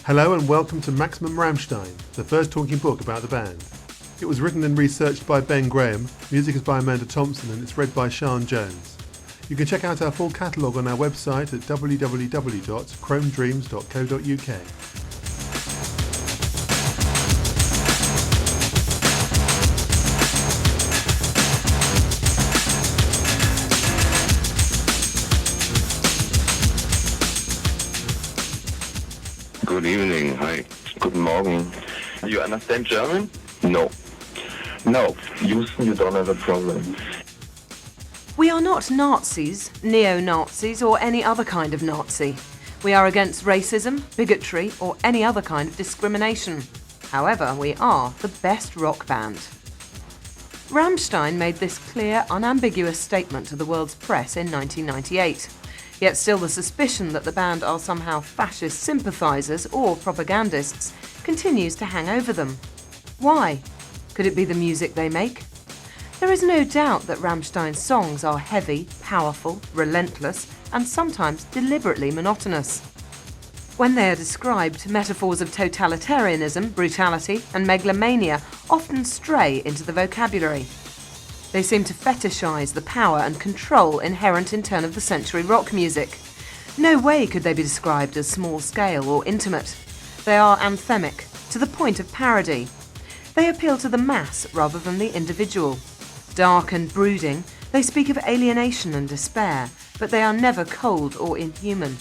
Hello and welcome to Maximum Rammstein, the first talking book about the band. It was written and researched by Ben Graham, music is by Amanda Thompson and it's read by Sian Jones. You can check out our full catalogue on our website at www.chromedreams.co.uk. Good evening. Hi. Guten Morgen. You understand German? No. No. Houston, you don't have a problem. We are not Nazis, neo-Nazis or any other kind of Nazi. We are against racism, bigotry or any other kind of discrimination. However, we are the best rock band. Rammstein made this clear, unambiguous statement to the world's press in 1998. Yet still the suspicion that the band are somehow fascist sympathisers or propagandists continues to hang over them. Why? Could it be the music they make? There is no doubt that Rammstein's songs are heavy, powerful, relentless, and sometimes deliberately monotonous. When they are described, metaphors of totalitarianism, brutality, and megalomania often stray into the vocabulary. They seem to fetishise the power and control inherent in turn-of-the-century rock music. No way could they be described as small-scale or intimate. They are anthemic, to the point of parody. They appeal to the mass rather than the individual. Dark and brooding, they speak of alienation and despair, but they are never cold or inhuman.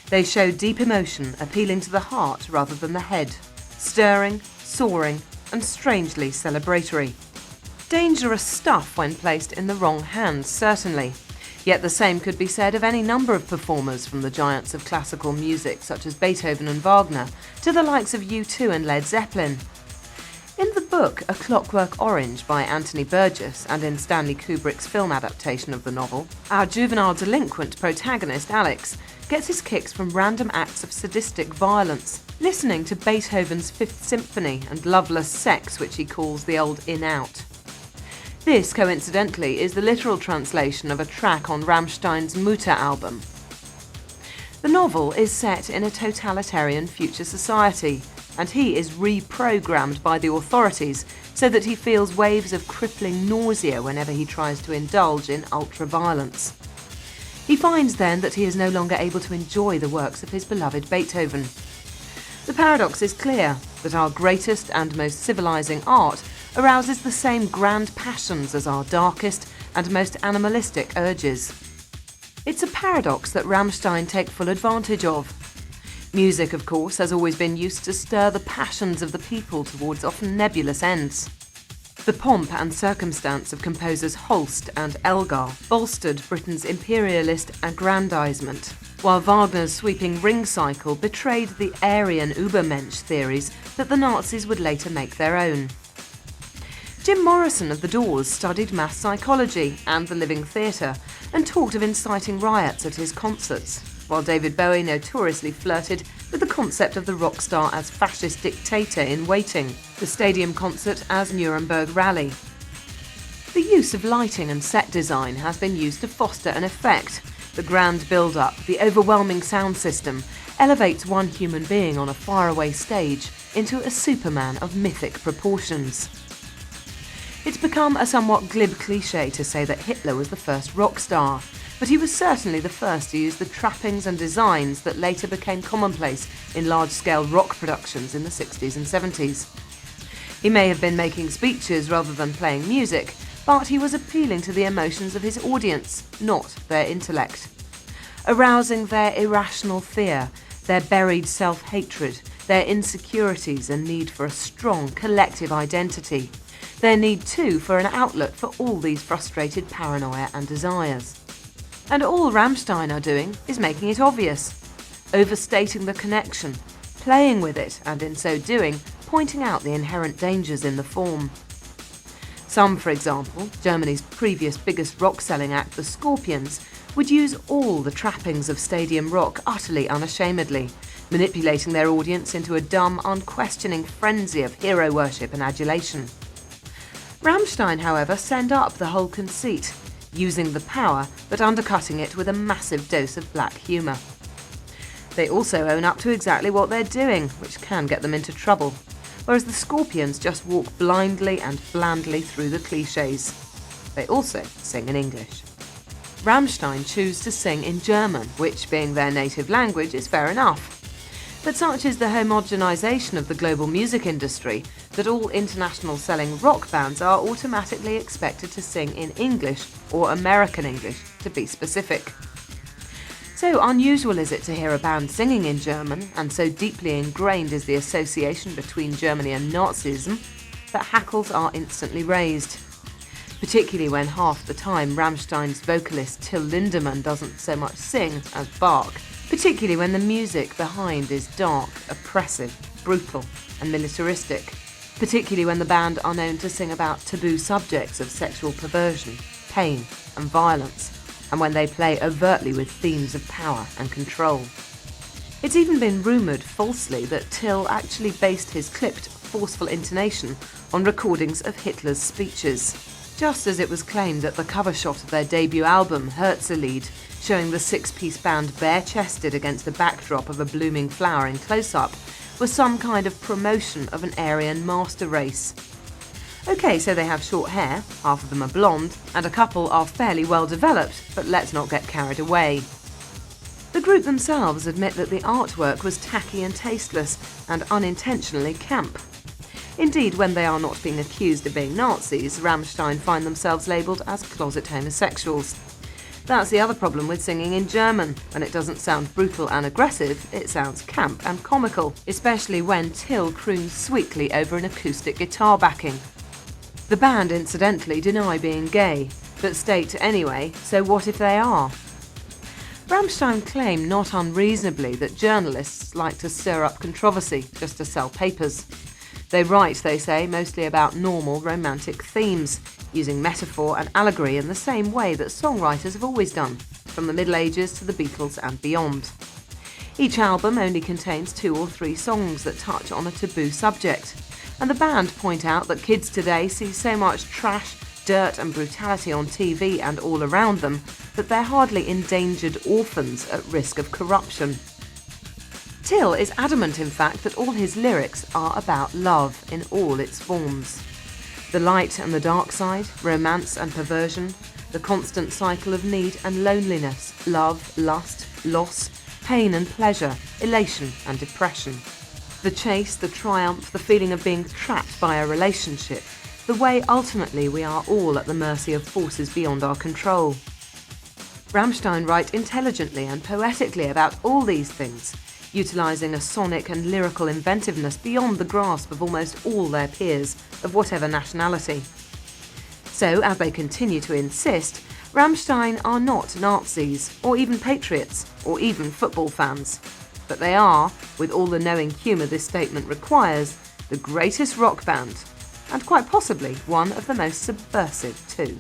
They show deep emotion appealing to the heart rather than the head, stirring, soaring, and strangely celebratory. Dangerous stuff when placed in the wrong hands, certainly. Yet the same could be said of any number of performers, from the giants of classical music such as Beethoven and Wagner to the likes of U2 and Led Zeppelin. In the book A Clockwork Orange by Anthony Burgess and in Stanley Kubrick's film adaptation of the novel, our juvenile delinquent protagonist Alex gets his kicks from random acts of sadistic violence, listening to Beethoven's Fifth Symphony and loveless sex, which he calls the old in-out. This, coincidentally, is the literal translation of a track on Rammstein's Mutter album. The novel is set in a totalitarian future society, and he is reprogrammed by the authorities so that he feels waves of crippling nausea whenever he tries to indulge in ultra-violence. He finds then that he is no longer able to enjoy the works of his beloved Beethoven. The paradox is clear, that our greatest and most civilising art arouses the same grand passions as our darkest and most animalistic urges. It's a paradox that Rammstein take full advantage of. Music, of course, has always been used to stir the passions of the people towards often nebulous ends. The pomp and circumstance of composers Holst and Elgar bolstered Britain's imperialist aggrandisement, while Wagner's sweeping ring cycle betrayed the Aryan Übermensch theories that the Nazis would later make their own. Jim Morrison of The Doors studied mass psychology and the living theatre and talked of inciting riots at his concerts, while David Bowie notoriously flirted with the concept of the rock star as fascist dictator in Waiting, the stadium concert as Nuremberg Rally. The use of lighting and set design has been used to foster an effect. The grand build-up, the overwhelming sound system, elevates one human being on a faraway stage into a Superman of mythic proportions. It's become a somewhat glib cliché to say that Hitler was the first rock star, but he was certainly the first to use the trappings and designs that later became commonplace in large-scale rock productions in the 60s and 70s. He may have been making speeches rather than playing music, but he was appealing to the emotions of his audience, not their intellect. Arousing their irrational fear, their buried self-hatred, their insecurities and need for a strong collective identity. Their need, too, for an outlet for all these frustrated paranoia and desires. And all Rammstein are doing is making it obvious, overstating the connection, playing with it, and in so doing, pointing out the inherent dangers in the form. Some, for example, Germany's previous biggest rock-selling act, the Scorpions, would use all the trappings of stadium rock utterly unashamedly, manipulating their audience into a dumb, unquestioning frenzy of hero worship and adulation. Rammstein, however, send up the whole conceit, using the power but undercutting it with a massive dose of black humour. They also own up to exactly what they're doing, which can get them into trouble, whereas the Scorpions just walk blindly and blandly through the clichés. They also sing in English. Rammstein choose to sing in German, which, being their native language, is fair enough. But such is the homogenisation of the global music industry that all international selling rock bands are automatically expected to sing in English or American English, to be specific. So unusual is it to hear a band singing in German, and so deeply ingrained is the association between Germany and Nazism, that hackles are instantly raised. Particularly when half the time Rammstein's vocalist Till Lindemann doesn't so much sing as bark. Particularly when the music behind is dark, oppressive, brutal and militaristic. Particularly when the band are known to sing about taboo subjects of sexual perversion, pain and violence, and when they play overtly with themes of power and control. It's even been rumoured falsely that Till actually based his clipped, forceful intonation on recordings of Hitler's speeches. Just as it was claimed that the cover shot of their debut album, Herzlied, showing the six-piece band bare-chested against the backdrop of a blooming flower in close-up, was some kind of promotion of an Aryan master race. OK, so they have short hair, half of them are blonde, and a couple are fairly well developed, but let's not get carried away. The group themselves admit that the artwork was tacky and tasteless, and unintentionally camp. Indeed, when they are not being accused of being Nazis, Rammstein find themselves labelled as closet homosexuals. That's the other problem with singing in German. When it doesn't sound brutal and aggressive, it sounds camp and comical, especially when Till croons sweetly over an acoustic guitar backing. The band, incidentally, deny being gay, but state anyway, so what if they are? Rammstein claim not unreasonably that journalists like to stir up controversy just to sell papers. They write, they say, mostly about normal romantic themes, using metaphor and allegory in the same way that songwriters have always done, from the Middle Ages to the Beatles and beyond. Each album only contains 2 or 3 songs that touch on a taboo subject, and the band point out that kids today see so much trash, dirt and brutality on TV and all around them that they're hardly endangered orphans at risk of corruption. Till is adamant, in fact, that all his lyrics are about love in all its forms. The light and the dark side, romance and perversion, the constant cycle of need and loneliness, love, lust, loss, pain and pleasure, elation and depression. The chase, the triumph, the feeling of being trapped by a relationship, the way ultimately we are all at the mercy of forces beyond our control. Rammstein write intelligently and poetically about all these things, utilising a sonic and lyrical inventiveness beyond the grasp of almost all their peers, of whatever nationality. So, as they continue to insist, Rammstein are not Nazis, or even patriots, or even football fans. But they are, with all the knowing humour this statement requires, the greatest rock band, and quite possibly one of the most subversive too.